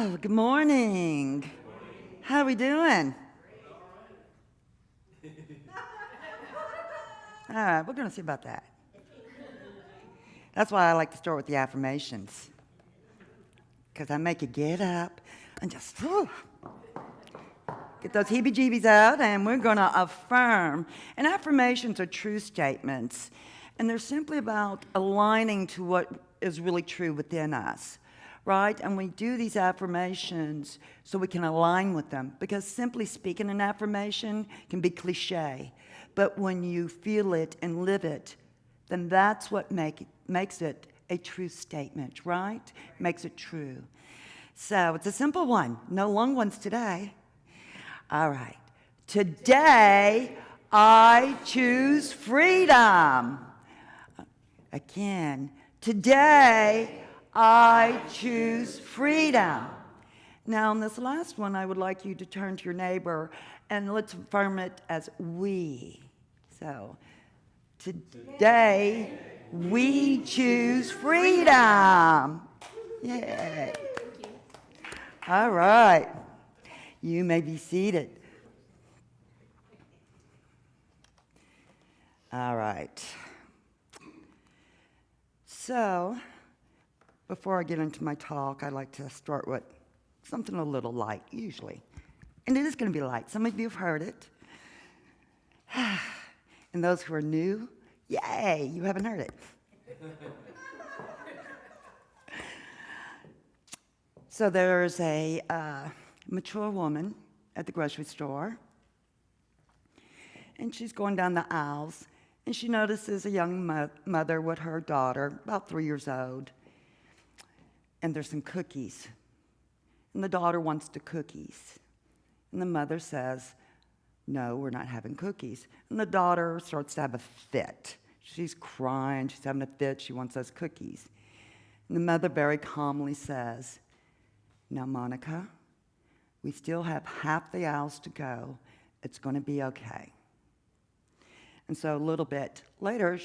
Oh, good morning. How are we doing? All right, we're going to see about that. That's why I like to start with the affirmations, because I make you get up and just get those heebie-jeebies out, and we're going to affirm. And affirmations are true statements, and they're simply about aligning to what is really true within us. Right? And we do these affirmations so we can align with them, because simply speaking, an affirmation can be cliche. But when you feel it and live it, then that's what makes it a true statement, right? Makes it true. So it's a simple one. No long ones today. All right. Today, I choose freedom. Again, today, I choose freedom. Now, in this last one, I would like you to turn to your neighbor and let's affirm it as we. So, today we choose freedom. Yay. All right. You may be seated. All right. So, before I get into my talk, I like to start with something a little light, usually. And it is going to be light. Some of you have heard it. And those who are new, yay, you haven't heard it. So there's a mature woman at the grocery store, and she's going down the aisles, and she notices a young mother with her daughter, about 3 years old. And there's some cookies. And the daughter wants the cookies. And the mother says, no, we're not having cookies. And the daughter starts to have a fit. She's crying, she's having a fit, she wants those cookies. And the mother very calmly says, now, Monica, we still have half the aisles to go. It's going to be okay. And so a little bit later,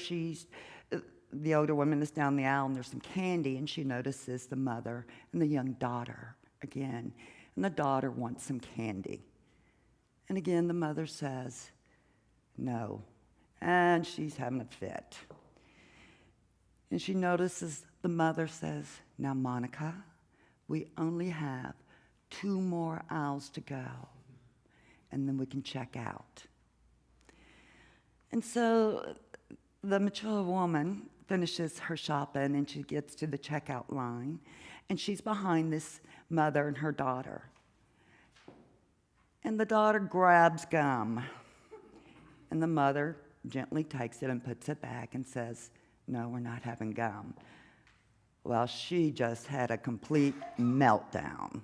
the older woman is down the aisle, and there's some candy, and she notices the mother and the young daughter again. And the daughter wants some candy. And again, the mother says, no. And she's having a fit. And she notices the mother says, now, Monica, we only have 2 more aisles to go, and then we can check out. And so the mature woman finishes her shopping, and she gets to the checkout line, and she's behind this mother and her daughter. And the daughter grabs gum, and the mother gently takes it and puts it back and says, no, we're not having gum. Well, she just had a complete meltdown.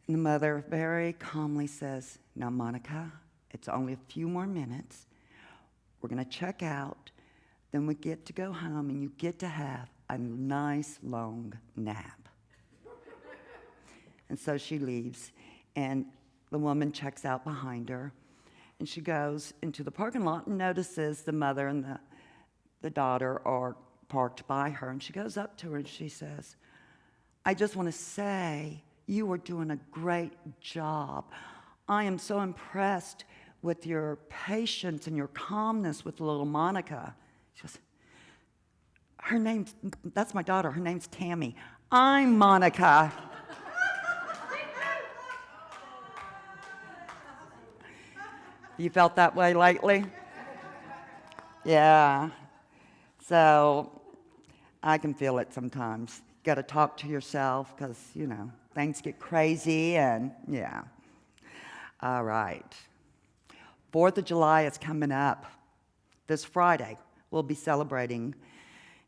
And the mother very calmly says, now, Monica, it's only a few more minutes. We're going to check out. Then we get to go home, and you get to have a nice long nap. And so she leaves, and the woman checks out behind her, and she goes into the parking lot and notices the mother and the daughter are parked by her, and she goes up to her and she says, I just want to say you are doing a great job. I am so impressed with your patience and your calmness with little Monica. She goes, that's my daughter, her name's Tammy. I'm Monica. You felt that way lately? Yeah. So I can feel it sometimes. You got to talk to yourself because, things get crazy and, yeah. All right. 4th of July is coming up. This Friday, we'll be celebrating.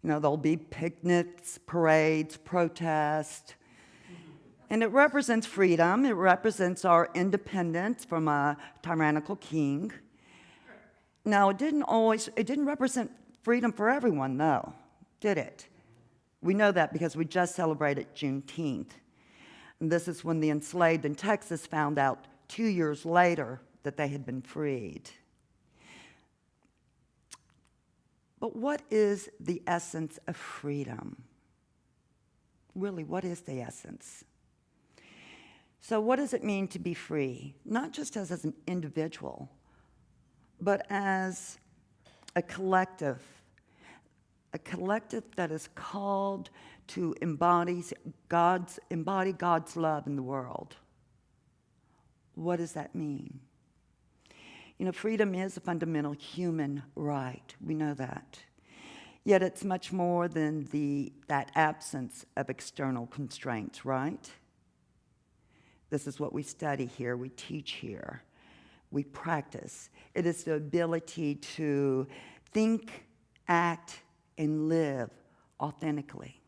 There'll be picnics, parades, protests. And it represents freedom. It represents our independence from a tyrannical king. Now, it didn't represent freedom for everyone, though, did it? We know that because we just celebrated Juneteenth. And this is when the enslaved in Texas found out 2 years later that they had been freed. But what is the essence of freedom? Really, what is the essence? So what does it mean to be free? Not just as an individual, but as a collective that is called to embody God's love in the world. What does that mean? You know, freedom is a fundamental human right. We know that. Yet it's much more than that absence of external constraints, right? This is what we study here, we teach here, we practice. It is the ability to think, act, and live authentically.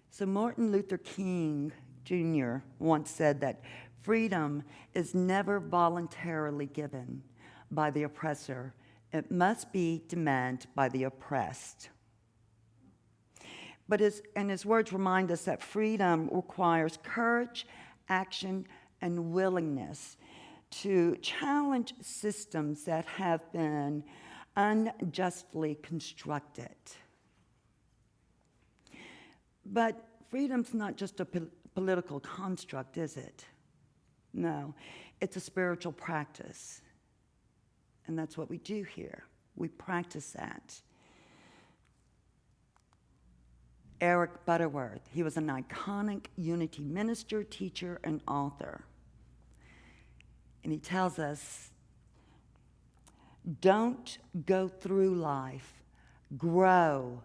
So Martin Luther King Jr. once said that freedom is never voluntarily given by the oppressor. It must be demanded by the oppressed. But his words remind us that freedom requires courage, action, and willingness to challenge systems that have been unjustly constructed. But freedom's not just a political construct, is it? No, it's a spiritual practice. And that's what we do here. We practice that. Eric Butterworth, he was an iconic Unity minister, teacher, and author. And he tells us, don't go through life, grow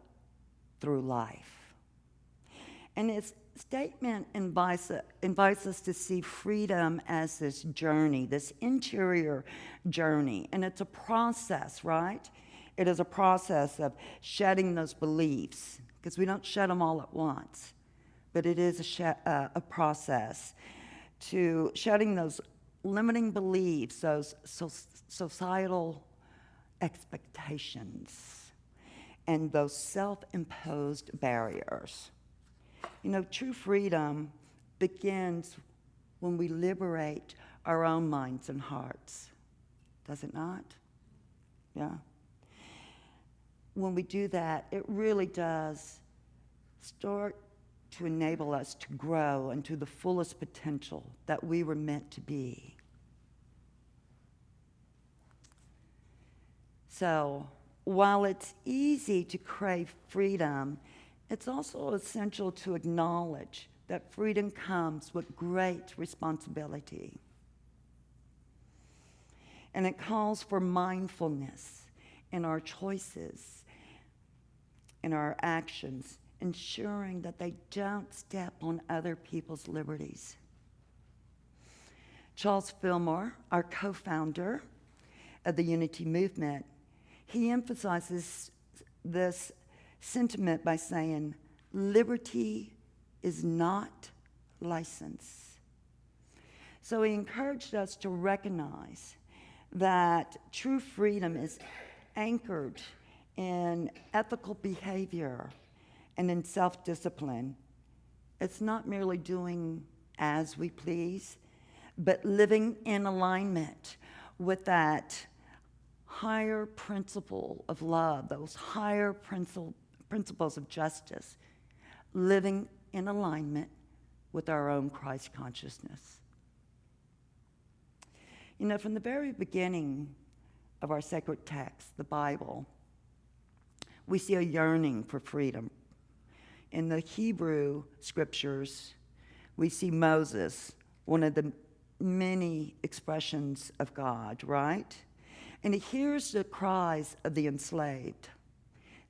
through life. And his statement invites us to see freedom as this journey, this interior journey. And it's a process, right? It is a process of shedding those beliefs, because we don't shed them all at once. But it is a process to shedding those limiting beliefs, those societal expectations, and those self-imposed barriers. You know, true freedom begins when we liberate our own minds and hearts. Does it not? Yeah. When we do that, it really does start to enable us to grow into the fullest potential that we were meant to be. So, while it's easy to crave freedom, it's also essential to acknowledge that freedom comes with great responsibility. And it calls for mindfulness in our choices, in our actions, ensuring that they don't step on other people's liberties. Charles Fillmore, our co-founder of the Unity movement, he emphasizes this sentiment by saying, liberty is not license. So he encouraged us to recognize that true freedom is anchored in ethical behavior and in self-discipline. It's not merely doing as we please, but living in alignment with that higher principle of love, those higher principles of justice, living in alignment with our own Christ consciousness. You know, from the very beginning of our sacred text, the Bible, we see a yearning for freedom. In the Hebrew scriptures, we see Moses, one of the many expressions of God, right? And he hears the cries of the enslaved,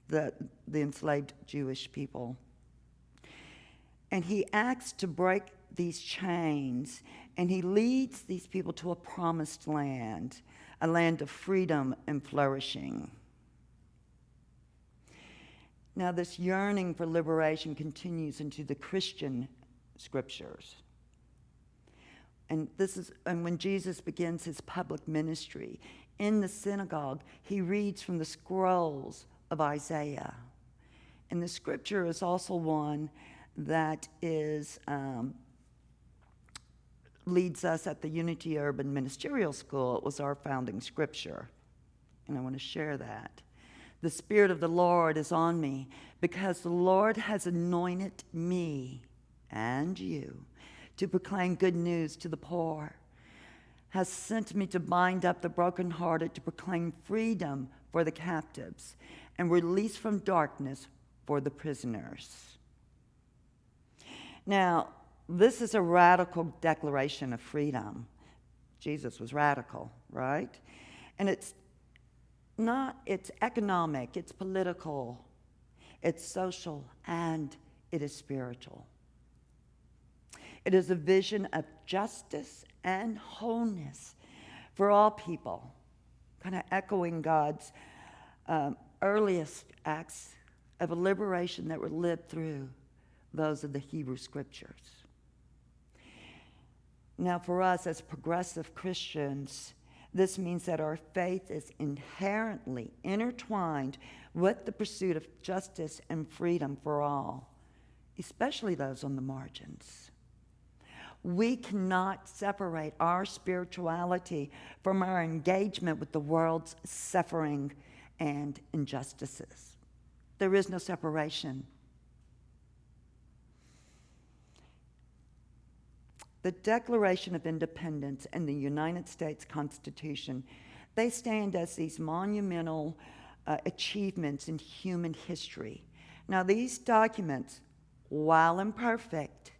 the enslaved Jewish people. And he acts to break these chains, and he leads these people to a promised land, a land of freedom and flourishing. Now, this yearning for liberation continues into the Christian scriptures. And when Jesus begins his public ministry in the synagogue, he reads from the scrolls of Isaiah. And the scripture is also one that leads us at the Unity Urban Ministerial School. It was our founding scripture, and I want to share that. The Spirit of the Lord is on me, because the Lord has anointed me and you to proclaim good news to the poor, has sent me to bind up the brokenhearted, to proclaim freedom for the captives, and release from darkness for the prisoners. Now, this is a radical declaration of freedom. Jesus was radical, right? And it's economic, it's political, it's social, and it is spiritual. It is a vision of justice and wholeness for all people, kind of echoing God's earliest acts of liberation that were lived through those of the Hebrew Scriptures. Now, for us as progressive Christians, this means that our faith is inherently intertwined with the pursuit of justice and freedom for all, especially those on the margins. We cannot separate our spirituality from our engagement with the world's suffering and injustices. There is no separation. The Declaration of Independence and the United States Constitution, they stand as these monumental achievements in human history. Now, these documents, while imperfect,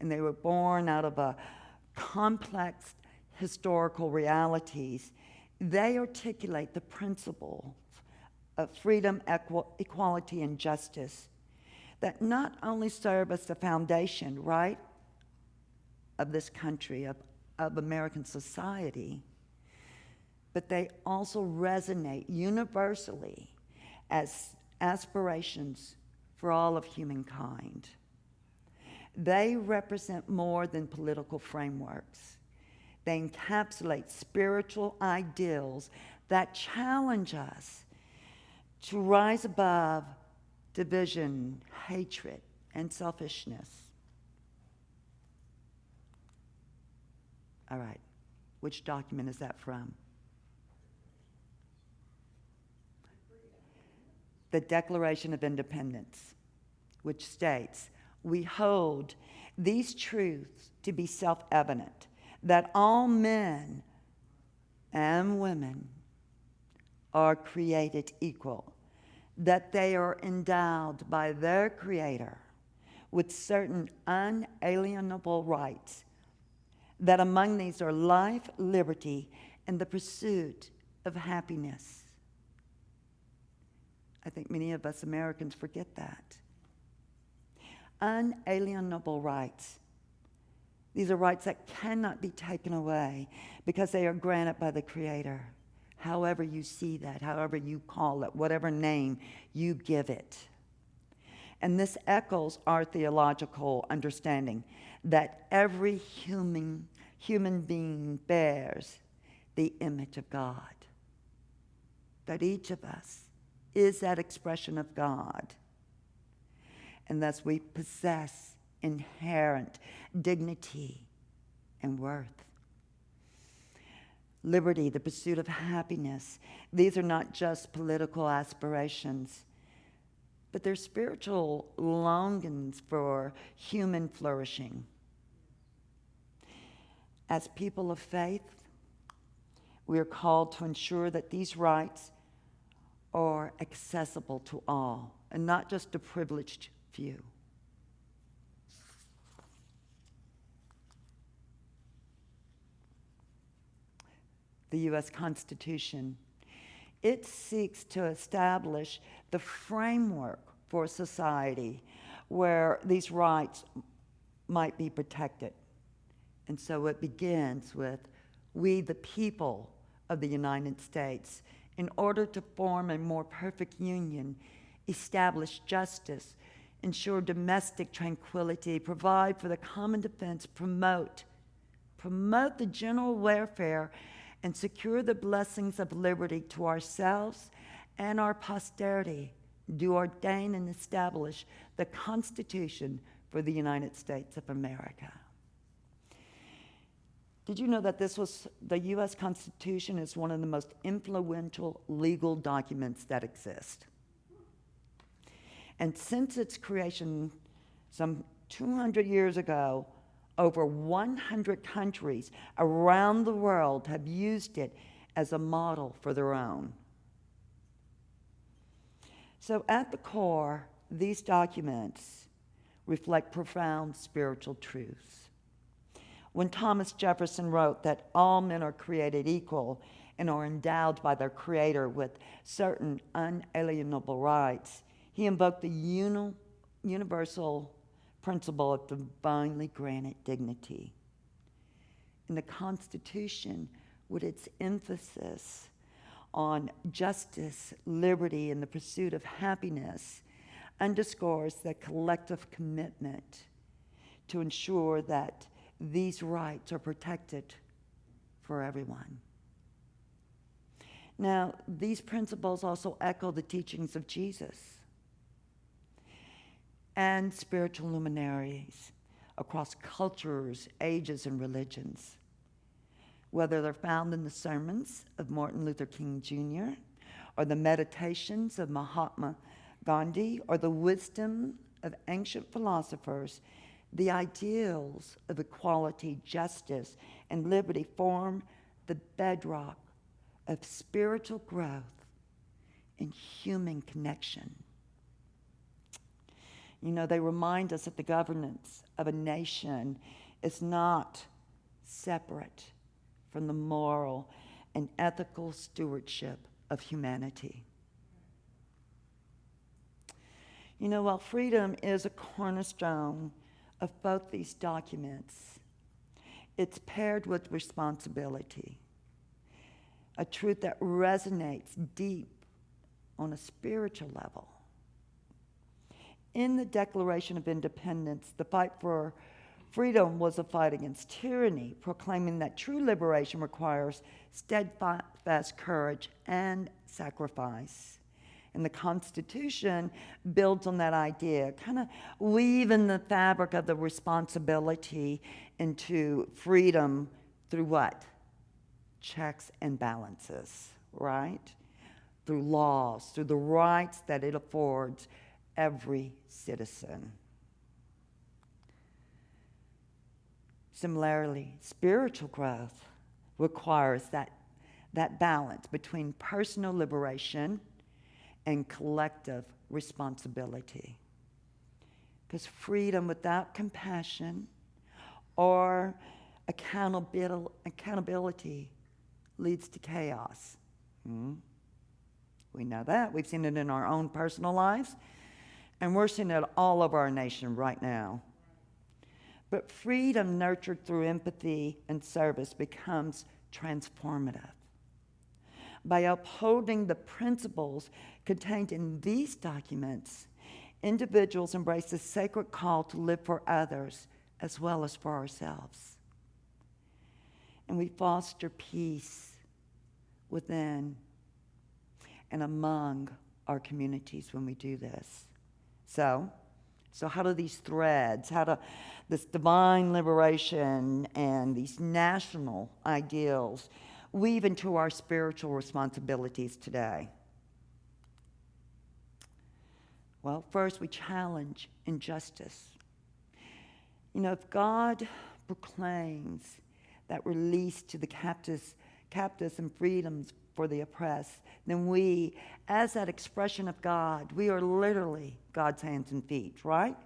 and they were born out of a complex historical realities, they articulate the principles of freedom, equality, and justice that not only serve as the foundation, right, of this country, of American society, but they also resonate universally as aspirations for all of humankind. They represent more than political frameworks. They encapsulate spiritual ideals that challenge us to rise above division, hatred, and selfishness. All right, which document is that from? The Declaration of Independence, which states, "We hold these truths to be self-evident, that all men and women are created equal, that they are endowed by their Creator with certain unalienable rights, that among these are life, liberty, and the pursuit of happiness." I think many of us Americans forget that. Unalienable rights. These are rights that cannot be taken away because they are granted by the Creator. However you see that, however you call it, whatever name you give it. And this echoes our theological understanding that every human being bears the image of God. That each of us is that expression of God. And thus we possess inherent dignity and worth. Liberty, the pursuit of happiness, these are not just political aspirations, but they're spiritual longings for human flourishing. As people of faith, we are called to ensure that these rights are accessible to all, and not just a privileged few. The U.S. Constitution, it seeks to establish the framework for society where these rights might be protected. And so it begins with, we the people of the United States, in order to form a more perfect union, establish justice, ensure domestic tranquility, provide for the common defense, promote the general welfare, and secure the blessings of liberty to ourselves and our posterity, do ordain and establish the Constitution for the United States of America. Did you know that the U.S. Constitution is one of the most influential legal documents that exist? And since its creation some 200 years ago, over 100 countries around the world have used it as a model for their own. So at the core, these documents reflect profound spiritual truths. When Thomas Jefferson wrote that all men are created equal and are endowed by their Creator with certain unalienable rights, he invoked the universal principle of divinely granted dignity. And the Constitution, with its emphasis on justice, liberty, and the pursuit of happiness, underscores the collective commitment to ensure that these rights are protected for everyone. Now, these principles also echo the teachings of Jesus and spiritual luminaries across cultures, ages, and religions. Whether they're found in the sermons of Martin Luther King Jr., or the meditations of Mahatma Gandhi, or the wisdom of ancient philosophers, the ideals of equality, justice, and liberty form the bedrock of spiritual growth and human connection. You know, they remind us that the governance of a nation is not separate from the moral and ethical stewardship of humanity. You know, while freedom is a cornerstone of both these documents, it's paired with responsibility, a truth that resonates deep on a spiritual level. In the Declaration of Independence, the fight for freedom was a fight against tyranny, proclaiming that true liberation requires steadfast courage and sacrifice. And the Constitution builds on that idea, kind of weaving the fabric of the responsibility into freedom through what? Checks and balances, right? Through laws, through the rights that it affords every citizen. Similarly, spiritual growth requires that balance between personal liberation and collective responsibility. Because freedom without compassion or accountability leads to chaos. We know that. We've seen it in our own personal lives, and we're seeing it all over our nation right now. But freedom nurtured through empathy and service becomes transformative. By upholding the principles contained in these documents, individuals embrace the sacred call to live for others as well as for ourselves. And we foster peace within and among our communities when we do this. So how do these threads, this divine liberation and these national ideals weave into our spiritual responsibilities today? Well, first, we challenge injustice. You know, if God proclaims that release to the captives and freedoms for the oppressed, then we, as that expression of God, we are literally God's hands and feet, right?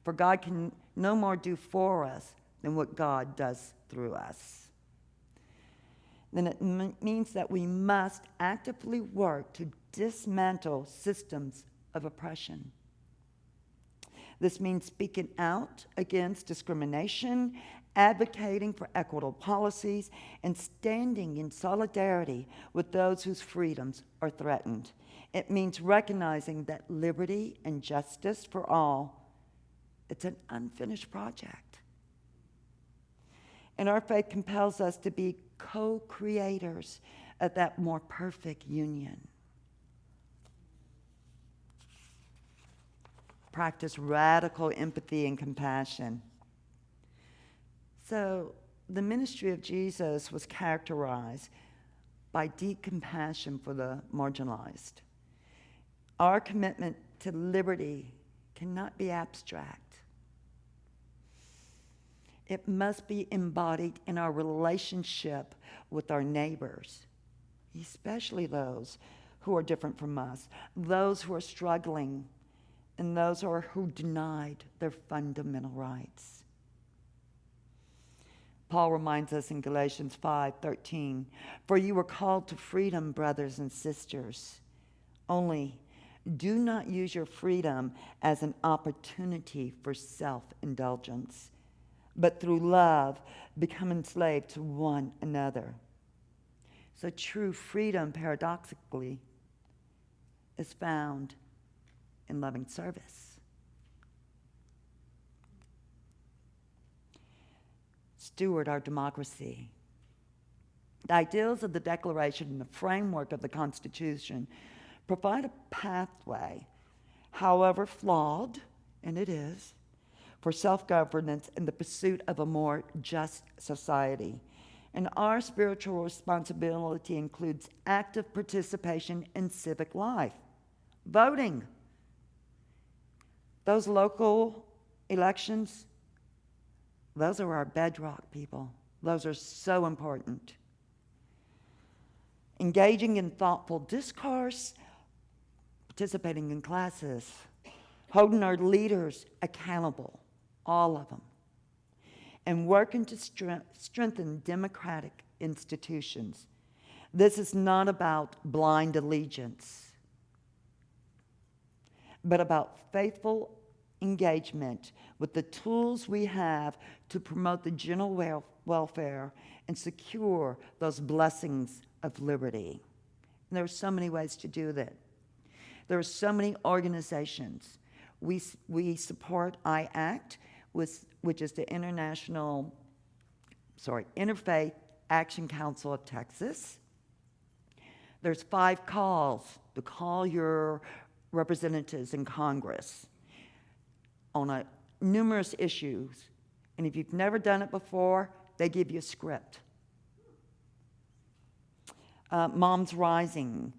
For God can no more do for us than what God does through us. Then it means that we must actively work to dismantle systems of oppression. This means speaking out against discrimination, advocating for equitable policies, and standing in solidarity with those whose freedoms are threatened. It means recognizing that liberty and justice for all, it's an unfinished project. And our faith compels us to be co-creators of that more perfect union. Practice radical empathy and compassion. So the ministry of Jesus was characterized by deep compassion for the marginalized. Our commitment to liberty cannot be abstract. It must be embodied in our relationship with our neighbors, especially those who are different from us, those who are struggling, and those who are denied their fundamental rights. Paul reminds us in Galatians 5:13, "For you were called to freedom, brothers and sisters. Only do not use your freedom as an opportunity for self-indulgence, but through love become enslaved to one another." So true freedom, paradoxically, is found in loving service. Steward our democracy. The ideals of the Declaration and the framework of the Constitution provide a pathway, however flawed, and it is, for self-governance and the pursuit of a more just society. And our spiritual responsibility includes active participation in civic life, voting. Those local elections, those are our bedrock, people. Those are so important. Engaging in thoughtful discourse, participating in classes, holding our leaders accountable, all of them, and working to strengthen democratic institutions. This is not about blind allegiance, but about faithful engagement with the tools we have to promote the general welfare and secure those blessings of liberty. And there are so many ways to do that. There are so many organizations. We support IACT, which is the Interfaith Action Council of Texas. There's 5 calls to call your representatives in Congress on numerous issues. And if you've never done it before, they give you a script. Moms Rising,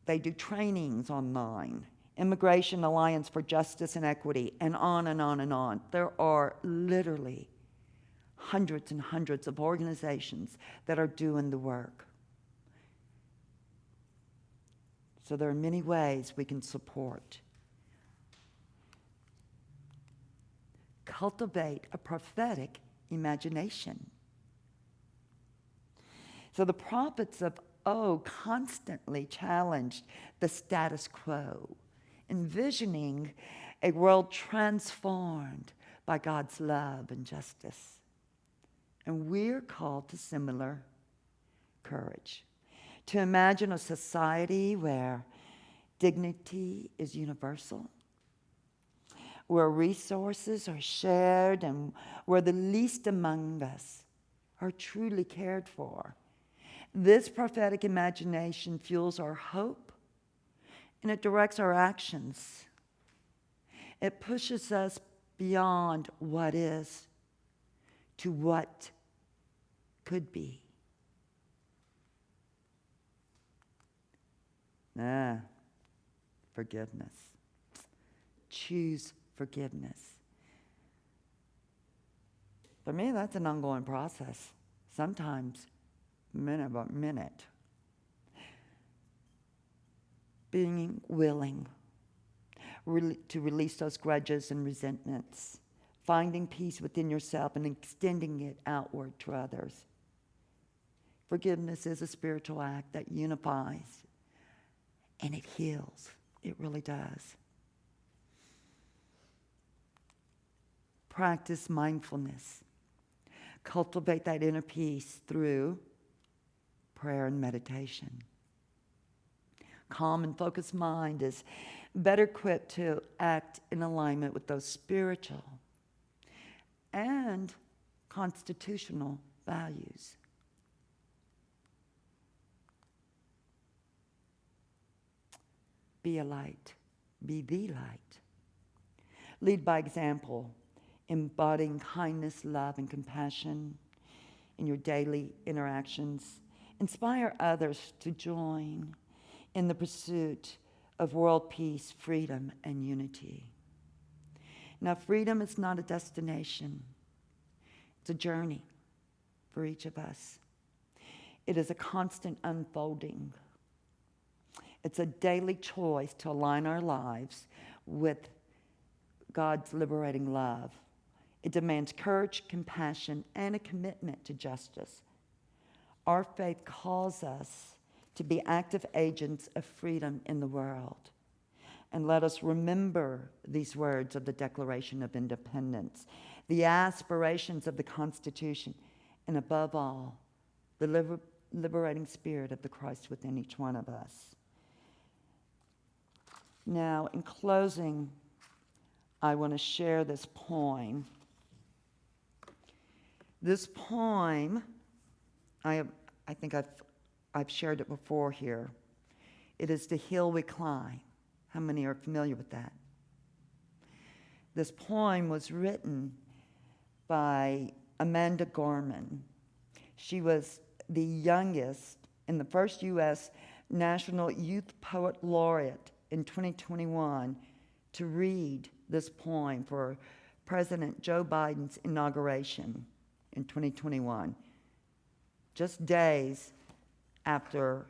they do trainings online. Immigration Alliance for Justice and Equity, and on and on and on. There are literally hundreds and hundreds of organizations that are doing the work. So there are many ways we can support. Cultivate a prophetic imagination. So the prophets of old constantly challenged the status quo, envisioning a world transformed by God's love and justice. And we're called to similar courage, to imagine a society where dignity is universal, where resources are shared, and where the least among us are truly cared for. This prophetic imagination fuels our hope, and it directs our actions. It pushes us beyond what is to what could be. Forgiveness. Choose forgiveness. For me, that's an ongoing process, sometimes minute by minute. Being willing to release those grudges and resentments, finding peace within yourself and extending it outward to others. Forgiveness is a spiritual act that unifies and it heals. It really does. Practice mindfulness. Cultivate that inner peace through prayer and meditation. Calm and focused mind is better equipped to act in alignment with those spiritual and constitutional values. Be a light. Be the light. Lead by example, embodying kindness, love, and compassion. in your daily interactions. Inspire others to join in the pursuit of world peace, freedom, and unity. Now, freedom is not a destination. It's a journey for each of us. It is a constant unfolding. It's a daily choice to align our lives with God's liberating love. It demands courage, compassion, and a commitment to justice. Our faith calls us to be active agents of freedom in the world. And let us remember these words of the Declaration of Independence, the aspirations of the Constitution, and above all, the liberating spirit of the Christ within each one of us. Now, in closing, I want to share this poem. This poem, I think I've shared it before here. It is The Hill We Climb. How many are familiar with that? This poem was written by Amanda Gorman. She was the youngest and the first U.S. National Youth Poet Laureate in 2021 to read this poem for President Joe Biden's inauguration in 2021, just days after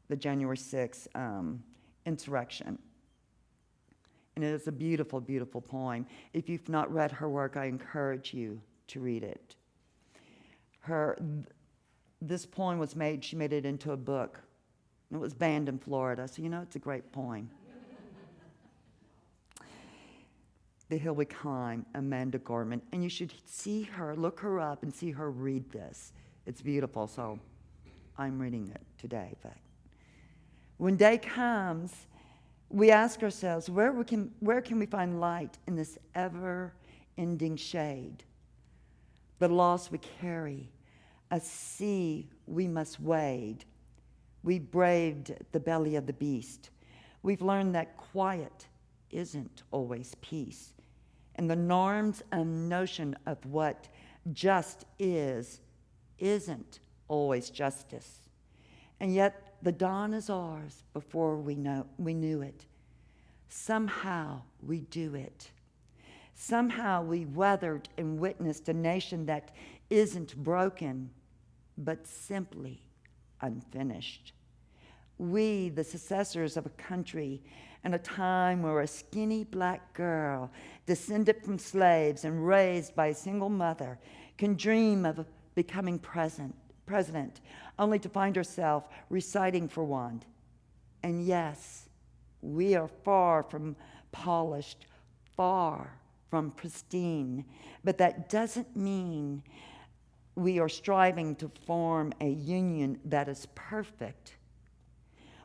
the January 6th insurrection. And it is a beautiful, beautiful poem. If you've not read her work, I encourage you to read it. This poem was made, she made it into a book. It was banned in Florida, so you know it's a great poem. The Hill We Climb, Amanda Gorman. And you should see her, look her up and see her read this. It's beautiful, so I'm reading it today, in fact. When day comes, we ask ourselves, where can we find light in this ever-ending shade? The loss we carry, a sea we must wade. We braved the belly of the beast. We've learned that quiet isn't always peace. And the norms and notion of what just isn't always justice. And yet the dawn is ours before we knew it. Somehow we do it. Somehow we weathered and witnessed a nation that isn't broken, but simply unfinished. We, the successors of a country and a time where a skinny black girl, descended from slaves and raised by a single mother, can dream of becoming president, only to find herself reciting for one. And yes, we are far from polished, far from pristine, but that doesn't mean we are striving to form a union that is perfect.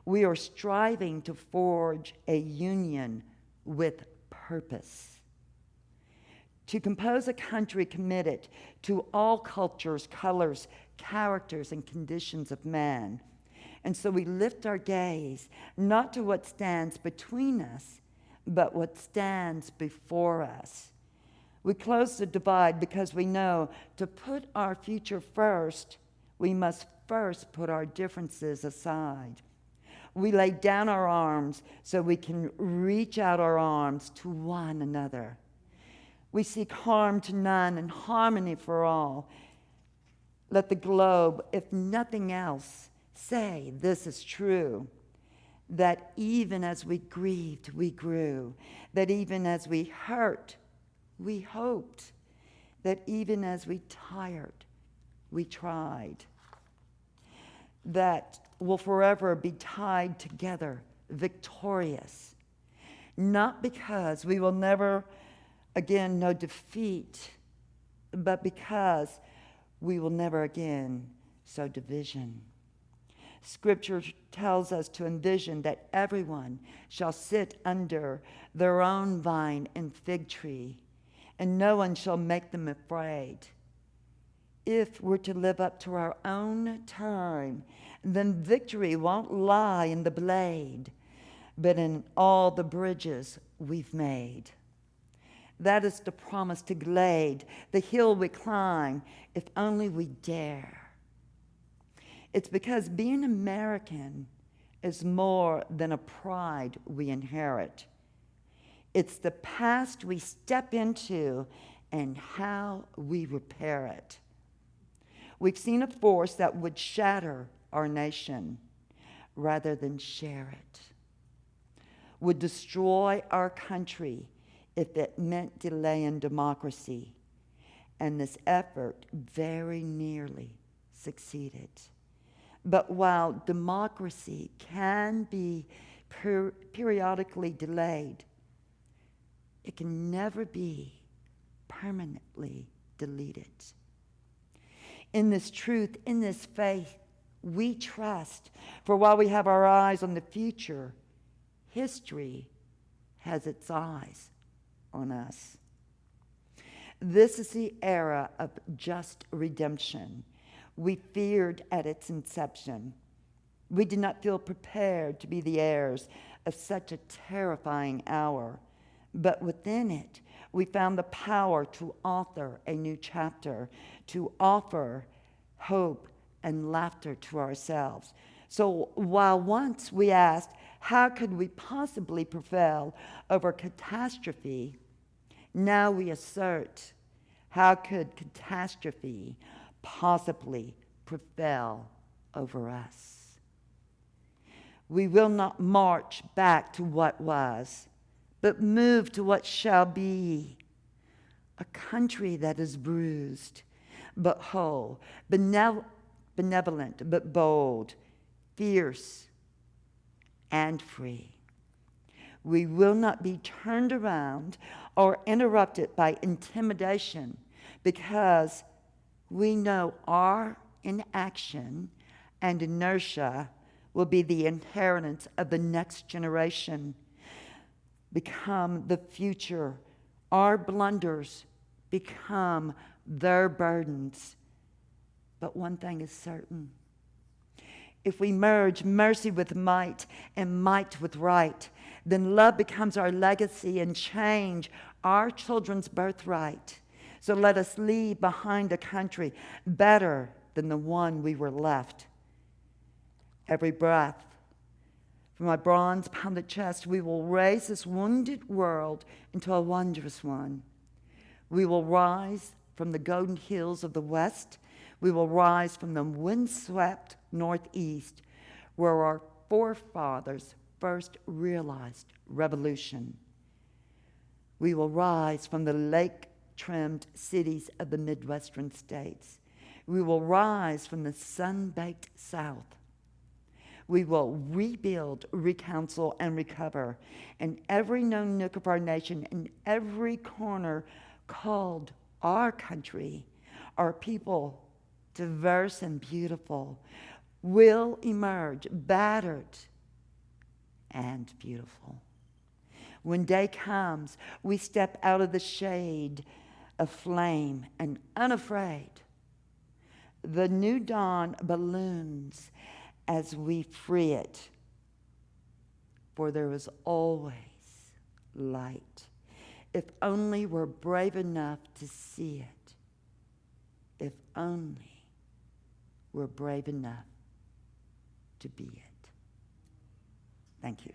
We are striving to forge a union with purpose. To compose a country committed to all cultures, colors, characters, and conditions of man. And so we lift our gaze not to what stands between us, but what stands before us. We close the divide because we know to put our future first, we must first put our differences aside. We lay down our arms so we can reach out our arms to one another. We seek harm to none and harmony for all. Let the globe, if nothing else, say this is true. That even as we grieved, we grew. That even as we hurt, we hoped. That even as we tired, we tried. That will forever be tied together, victorious. Not because we will never again know defeat, but because we will never again sow division. Scripture tells us to envision that everyone shall sit under their own vine and fig tree, and no one shall make them afraid. If we're to live up to our own time, then victory won't lie in the blade, but in all the bridges we've made. That is the promise to glade, the hill we climb, if only we dare. It's because being American is more than a pride we inherit. It's the past we step into and how we repair it. We've seen a force that would shatter our nation rather than share it, would destroy our country if it meant delaying democracy. And this effort very nearly succeeded. But while democracy can be periodically delayed, it can never be permanently deleted. In this truth, in this faith, we trust. For while we have our eyes on the future, history has its eyes on us. This is the era of just redemption we feared at its inception. We did not feel prepared to be the heirs of such a terrifying hour, but within it, we found the power to author a new chapter, to offer hope and laughter to ourselves. So while once we asked, how could we possibly prevail over catastrophe? Now we assert, how could catastrophe possibly prevail over us? We will not march back to what was, but move to what shall be. A country that is bruised, but whole, benevolent, but bold, fierce, and free. We will not be turned around or interrupted by intimidation because we know our inaction and inertia will be the inheritance of the next generation, become the future. Our blunders become their burdens. But one thing is certain. If we merge mercy with might and might with right, then love becomes our legacy and change our children's birthright. So let us leave behind a country better than the one we were left. Every breath from my bronze-pounded chest, we will raise this wounded world into a wondrous one. We will rise from the golden hills of the west. We will rise from the windswept northeast, where our forefathers first realized revolution. We will rise from the lake-trimmed cities of the Midwestern states. We will rise from the sun-baked South. We will rebuild, recounsel, and recover in every known nook of our nation, in every corner called our country. Our people, diverse and beautiful, will emerge battered and beautiful. When day comes, we step out of the shade of flame and unafraid. The new dawn balloons as we free it, for there is always light. If only we're brave enough to see it. If only we're brave enough to be it. Thank you.